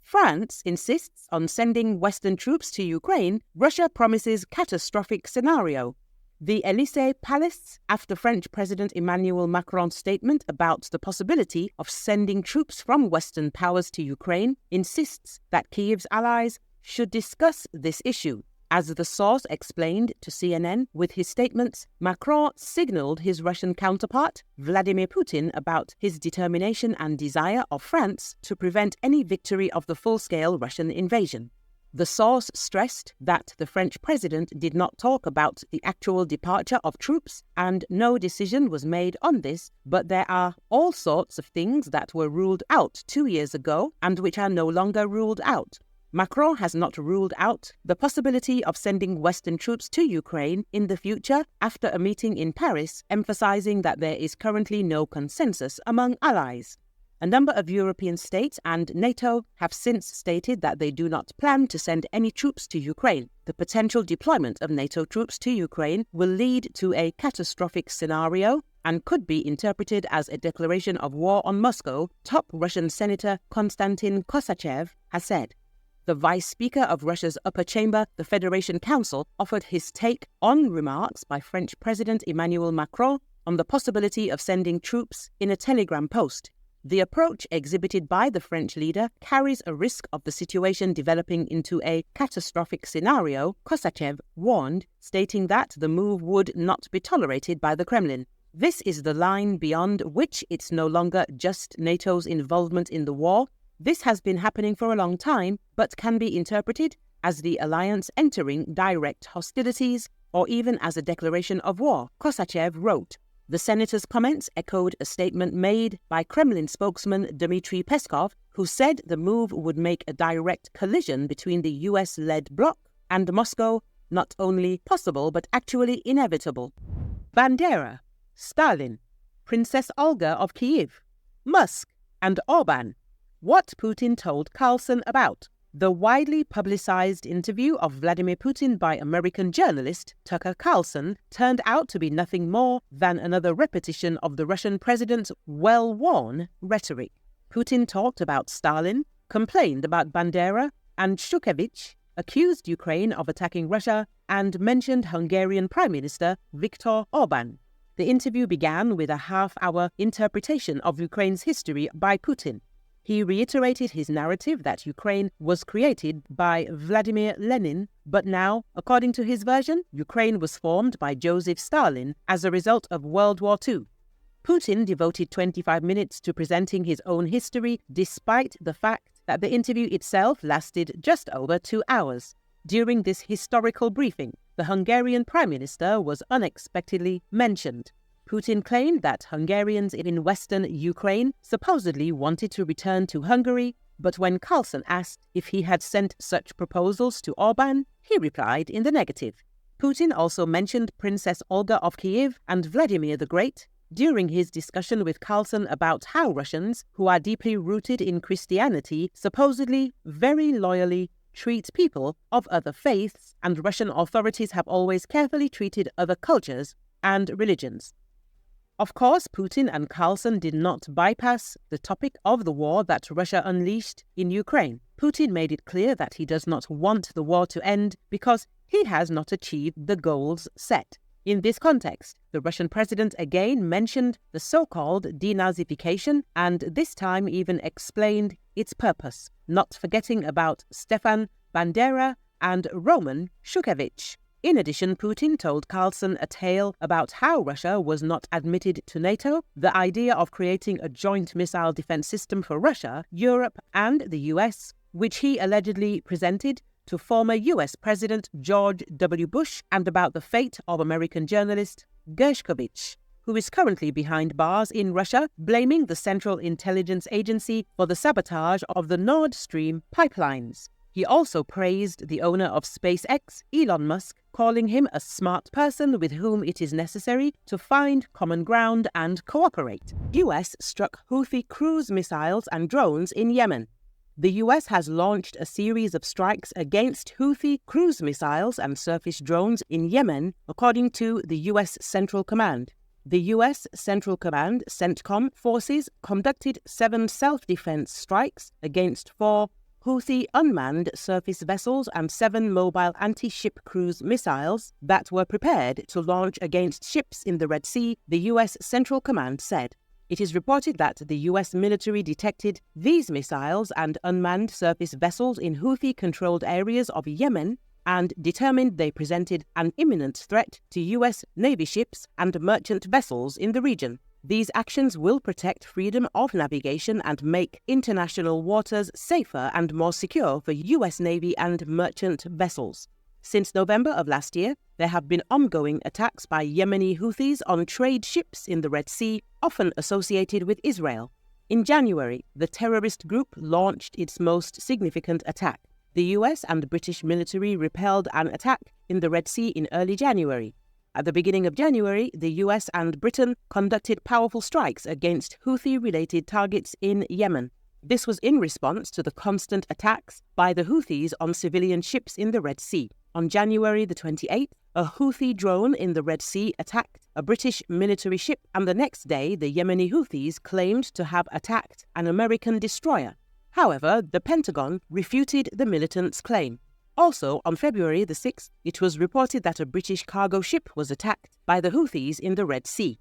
France insists on sending Western troops to Ukraine. Russia promises catastrophic scenario. The Élysée Palace, after French President Emmanuel Macron's statement about the possibility of sending troops from Western powers to Ukraine, insists that Kyiv's allies should discuss this issue. As the source explained to CNN, with his statements, Macron signaled his Russian counterpart, Vladimir Putin, about his determination and desire of France to prevent any victory of the full-scale Russian invasion. The source stressed that the French president did not talk about the actual departure of troops and no decision was made on this, but there are all sorts of things that were ruled out 2 years ago and which are no longer ruled out. Macron has not ruled out the possibility of sending Western troops to Ukraine in the future after a meeting in Paris, emphasizing that there is currently no consensus among allies. A number of European states and NATO have since stated that they do not plan to send any troops to Ukraine. The potential deployment of NATO troops to Ukraine will lead to a catastrophic scenario and could be interpreted as a declaration of war on Moscow, top Russian Senator Konstantin Kosachev has said. The Vice Speaker of Russia's upper chamber, the Federation Council, offered his take on remarks by French President Emmanuel Macron on the possibility of sending troops in a telegram post. The approach exhibited by the French leader carries a risk of the situation developing into a catastrophic scenario, Kosachev warned, stating that the move would not be tolerated by the Kremlin. This is the line beyond which it's no longer just NATO's involvement in the war. This has been happening for a long time, but can be interpreted as the alliance entering direct hostilities or even as a declaration of war, Kosachev wrote. The senator's comments echoed a statement made by Kremlin spokesman Dmitry Peskov, who said the move would make a direct collision between the US-led bloc and Moscow not only possible but actually inevitable. Bandera, Stalin, Princess Olga of Kyiv, Musk and Orban. What Putin told Carlson about. The widely publicized interview of Vladimir Putin by American journalist Tucker Carlson turned out to be nothing more than another repetition of the Russian president's well-worn rhetoric. Putin talked about Stalin, complained about Bandera and Shushkevich, accused Ukraine of attacking Russia, and mentioned Hungarian Prime Minister Viktor Orban. The interview began with a half-hour interpretation of Ukraine's history by Putin. He reiterated his narrative that Ukraine was created by Vladimir Lenin, but now, according to his version, Ukraine was formed by Joseph Stalin as a result of World War II. Putin devoted 25 minutes to presenting his own history, despite the fact that the interview itself lasted just over 2 hours. During this historical briefing, the Hungarian Prime Minister was unexpectedly mentioned. Putin claimed that Hungarians in western Ukraine supposedly wanted to return to Hungary, but when Carlson asked if he had sent such proposals to Orban, he replied in the negative. Putin also mentioned Princess Olga of Kyiv and Vladimir the Great during his discussion with Carlson about how Russians, who are deeply rooted in Christianity, supposedly very loyally treat people of other faiths, and Russian authorities have always carefully treated other cultures and religions. Of course, Putin and Carlson did not bypass the topic of the war that Russia unleashed in Ukraine. Putin made it clear that he does not want the war to end because he has not achieved the goals set. In this context, the Russian president again mentioned the so-called denazification and this time even explained its purpose, not forgetting about Stefan Bandera and Roman Shushkevich. In addition, Putin told Carlson a tale about how Russia was not admitted to NATO, the idea of creating a joint missile defense system for Russia, Europe, and the US, which he allegedly presented to former US President George W. Bush, and about the fate of American journalist Gershkovich, who is currently behind bars in Russia, blaming the Central Intelligence Agency for the sabotage of the Nord Stream pipelines. He also praised the owner of SpaceX, Elon Musk, calling him a smart person with whom it is necessary to find common ground and cooperate. US struck Houthi cruise missiles and drones in Yemen. The US has launched a series of strikes against Houthi cruise missiles and surface drones in Yemen, according to the US Central Command. The US Central Command, CENTCOM, forces conducted 7 self-defense strikes against 4 Houthi unmanned surface vessels and 7 mobile anti-ship cruise missiles that were prepared to launch against ships in the Red Sea, the U.S. Central Command said. It is reported that the U.S. military detected these missiles and unmanned surface vessels in Houthi-controlled areas of Yemen and determined they presented an imminent threat to U.S. Navy ships and merchant vessels in the region. These actions will protect freedom of navigation and make international waters safer and more secure for U.S. Navy and merchant vessels. Since November of last year, there have been ongoing attacks by Yemeni Houthis on trade ships in the Red Sea, often associated with Israel. In January, the terrorist group launched its most significant attack. The US and British military repelled an attack in the Red Sea in early January. At the beginning of January, the US and Britain conducted powerful strikes against Houthi-related targets in Yemen. This was in response to the constant attacks by the Houthis on civilian ships in the Red Sea. On January the 28th, a Houthi drone in the Red Sea attacked a British military ship, and the next day the Yemeni Houthis claimed to have attacked an American destroyer. However, the Pentagon refuted the militants' claim. Also, on February the 6th, it was reported that a British cargo ship was attacked by the Houthis in the Red Sea.